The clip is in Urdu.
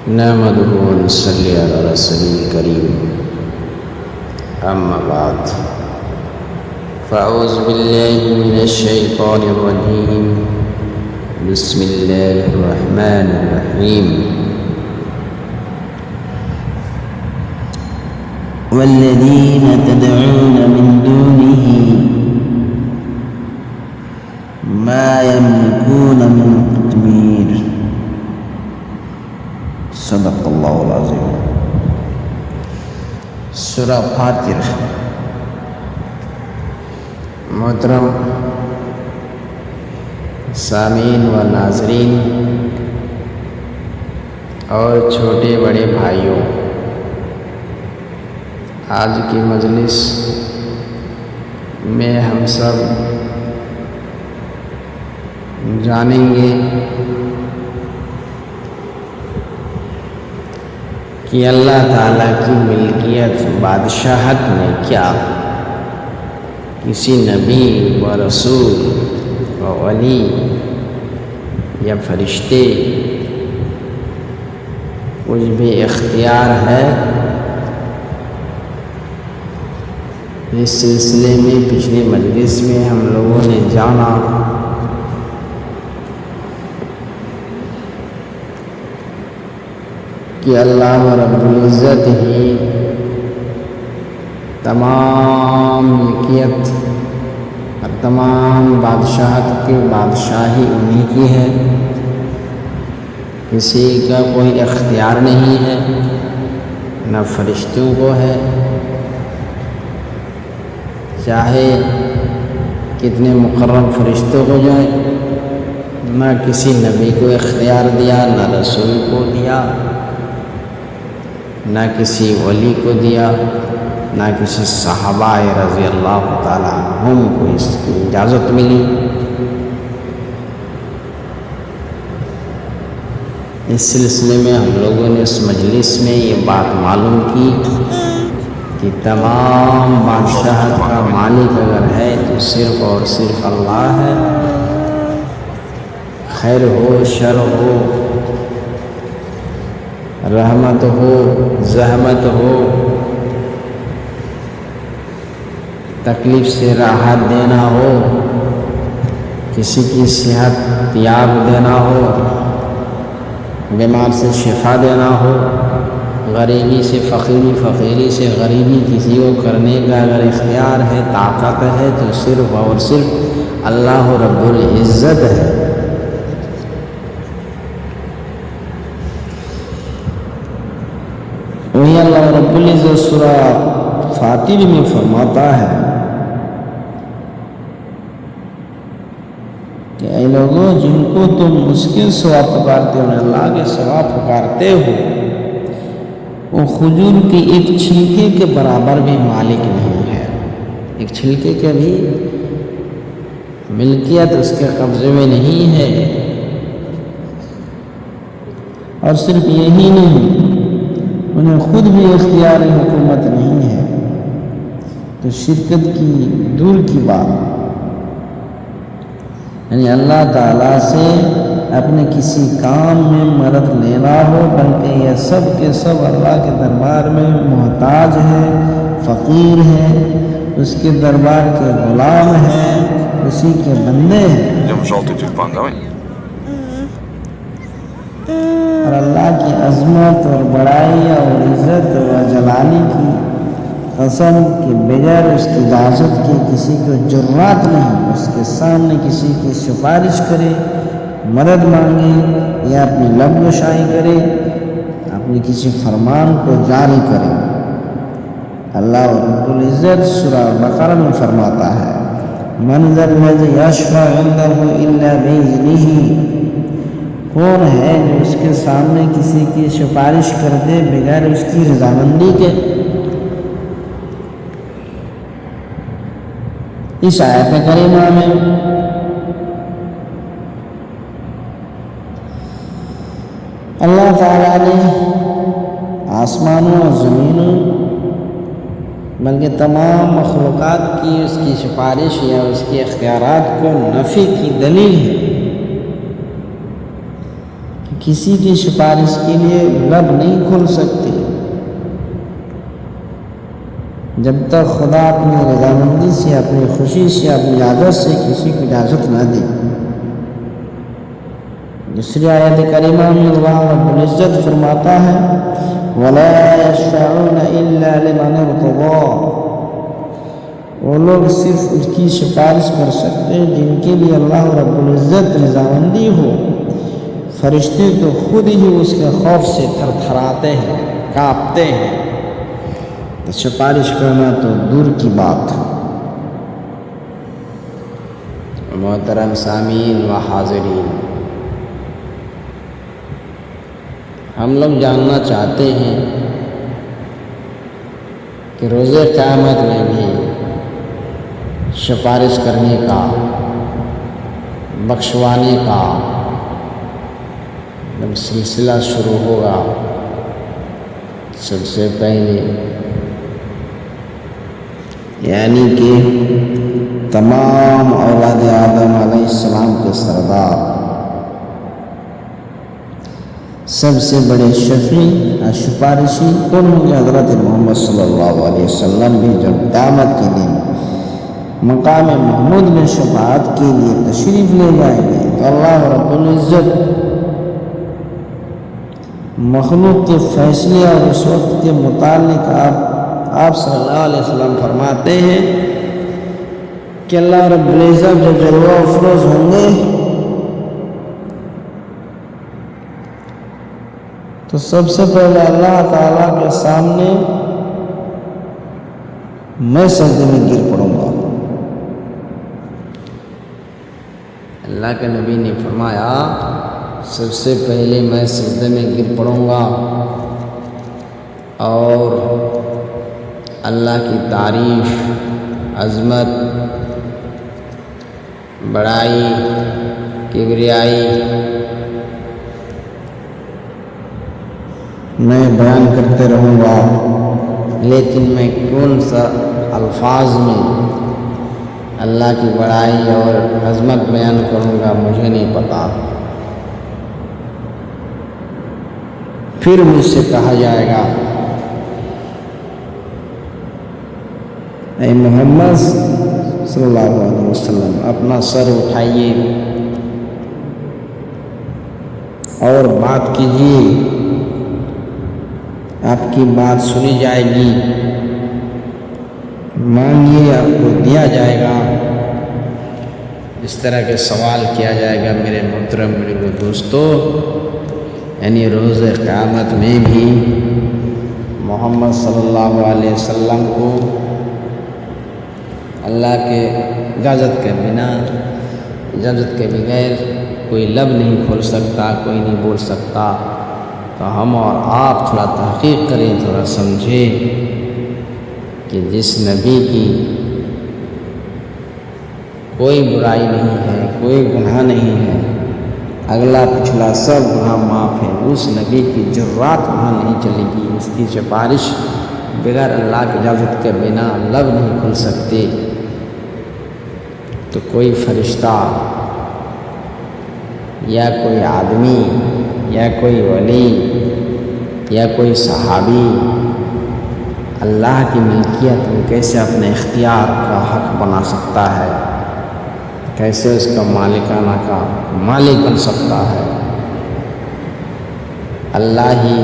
نحمده ونصلي على رسوله الكريم أما بعد فأعوذ بالله من الشيطان الرجيم بسم الله الرحمن الرحيم والذين تدعون من دونه ما يملكون من قطمير صدق اللہ العظیم۔ سورہ فاطر۔ محترم سامعین و ناظرین اور چھوٹے بڑے بھائیوں، آج کی مجلس میں ہم سب جانیں گے کہ اللہ تعالیٰ کی ملکیت بادشاہت میں کیا کسی نبی و رسول و ولی یا فرشتے کچھ بھی اختیار ہے۔ اس سلسلے میں پچھلی مجلس میں ہم لوگوں نے جانا کہ اللہ رب العزت ہی تمام ملکیت اور تمام بادشاہت کی بادشاہی انہی کی ہے، کسی کا کوئی اختیار نہیں ہے، نہ فرشتوں کو ہے، چاہے کتنے مقرب فرشتوں ہو جائیں، نہ کسی نبی کو اختیار دیا، نہ رسول کو دیا، نہ کسی ولی کو دیا، نہ کسی صحابہ رضی اللہ تعالیٰ عنہم کو اس کی اجازت ملی۔ اس سلسلے میں ہم لوگوں نے اس مجلس میں یہ بات معلوم کی کہ تمام بادشاہت کا مالک اگر ہے تو صرف اور صرف اللہ ہے۔ خیر ہو، شر ہو، رحمت ہو، زحمت ہو، تکلیف سے راحت دینا ہو، کسی کی صحت یاب دینا ہو، بیمار سے شفا دینا ہو، غریبی سے فقیری، فقیری سے غریبی کسی کو کرنے کا اگر اختیار ہے، طاقت ہے، تو صرف اور صرف اللہ رب العزت ہے۔ وہی اللہ رب العزت سورہ فاطر میں فرماتا ہے کہ اے لوگوں، جن کو تم اس کے سوا پکارتے ہو، اللہ کے سوا پکارتے ہو، وہ کھجور کی ایک چھلکے کے برابر بھی مالک نہیں ہے۔ ایک چھلکے کے بھی ملکیت اس کے قبضے میں نہیں ہے۔ اور صرف یہی نہیں، انہیں خود بھی اختیار حکومت نہیں ہے، تو شرکت کی دور کی بات، یعنی اللہ تعالیٰ سے اپنے کسی کام میں مدد لینا ہو، بلکہ یہ سب کے سب اللہ کے دربار میں محتاج ہے، فقیر ہے، اس کے دربار کے غلام ہیں، اسی کے بندے ہیں۔ اور اللہ کی عظمت اور بڑائی اور عزت و جلالی کی قسم کے بغیر اس کی اجازت کے کسی کو جرات نہیں اس کے سامنے کسی کی سفارش کرے، مدد مانگے یا اپنی لب گشائی کرے، اپنے کسی فرمان کو جاری کرے۔ اللہ رب العزت سورہ بقرہ میں فرماتا ہے من ذا الذی یشفع عنده الا باذنہ، کون ہے جو اس کے سامنے کسی کی سفارش کر دے بغیر اس کی رضامندی کے۔ اس آیت کریمہ میں اللہ تعالیٰ نے آسمانوں اور زمینوں بلکہ تمام مخلوقات کی اس کی سفارش یا اس کے اختیارات کو نفی کی دلیل ہے کہ کسی کی سفارش کے لیے لب نہیں کھول سکتے جب تک خدا اپنی رضامندی سے، اپنی خوشی سے، اپنی اجازت سے کسی کو اجازت نہ دے۔ دوسری آیت کریمہ میں اللہ رب العزت فرماتا ہے وَلَا يَشْفَعُونَ إِلَّا لِمَنِ ارْتَضَىٰ، وہ لوگ صرف اس کی سفارش کر سکتے ہیں جن کے لیے اللہ رب العزت رضامندی ہو۔ فرشتے تو خود ہی اس کے خوف سے تھر تھراتے ہیں، کانپتے ہیں، تو سفارش کرنا تو دور کی بات ہے۔ محترم سامعین و حاضرین، ہم لوگ جاننا چاہتے ہیں کہ روز قیامت میں بھی سفارش کرنے کا، بخشوانے کا جب سلسلہ شروع ہوگا، سب سے پہلے یعنی کہ تمام اولاد آدم علیہ السلام کے سردار، سب سے بڑے شفیع اور سفارشی کون ہوں گے؟ حضرت محمد صلی اللہ علیہ وسلم بھی جب قیامت کے دن مقام محمود میں شفاعت کے لیے تشریف لے جائیں گے تو اللہ رب العزت مخلوق کے فیصلے اور اس وقت کے متعلق آپ صلی اللہ علیہ وسلم فرماتے ہیں کہ اللہ رب العزت جب جلوہ افروز ہوں گے تو سب سے پہلے اللہ تعالیٰ کے سامنے میں سجدے میں گر پڑوں گا۔ اللہ کے نبی نے فرمایا سب سے پہلے میں سجدے میں گر پڑوں گا اور اللہ کی تعریف، عظمت، بڑائی، کبریائی میں بیان کرتے رہوں گا، لیکن میں کون سا الفاظ میں اللہ کی بڑائی اور عظمت بیان کروں گا مجھے نہیں پتا۔ پھر مجھ سے کہا جائے گا اے محمد صلی اللہ علیہ وسلم اپنا سر اٹھائیے اور بات کیجیے، آپ کی بات سنی جائے گی، مانگیے آپ کو دیا جائے گا۔ اس طرح کے سوال کیا جائے گا میرے محترم بزرگ دوستو، یعنی روز قیامت میں بھی محمد صلی اللہ علیہ وسلم کو اللہ کے اجازت کے بنا، اجازت کے بغیر کوئی لب نہیں کھول سکتا، کوئی نہیں بول سکتا۔ تو ہم اور آپ تھوڑا تحقیق کریں، تھوڑا سمجھیں کہ جس نبی کی کوئی برائی نہیں ہے، کوئی گناہ نہیں ہے، اگلا پچھلا سب گناہ معاف ہے، اس نبی کی جرات وہاں نہیں چلے گی، اس کی سفارش بغیر اللہ کی اجازت کے بنا لب نہیں کھل سکتے۔ تو کوئی فرشتہ یا کوئی آدمی یا کوئی ولی یا کوئی صحابی اللہ کی ملکیت میں کیسے اپنے اختیار کا حق بنا سکتا ہے، کیسے اس کا مالکانہ کا مالک بن سکتا ہے؟ اللہ ہی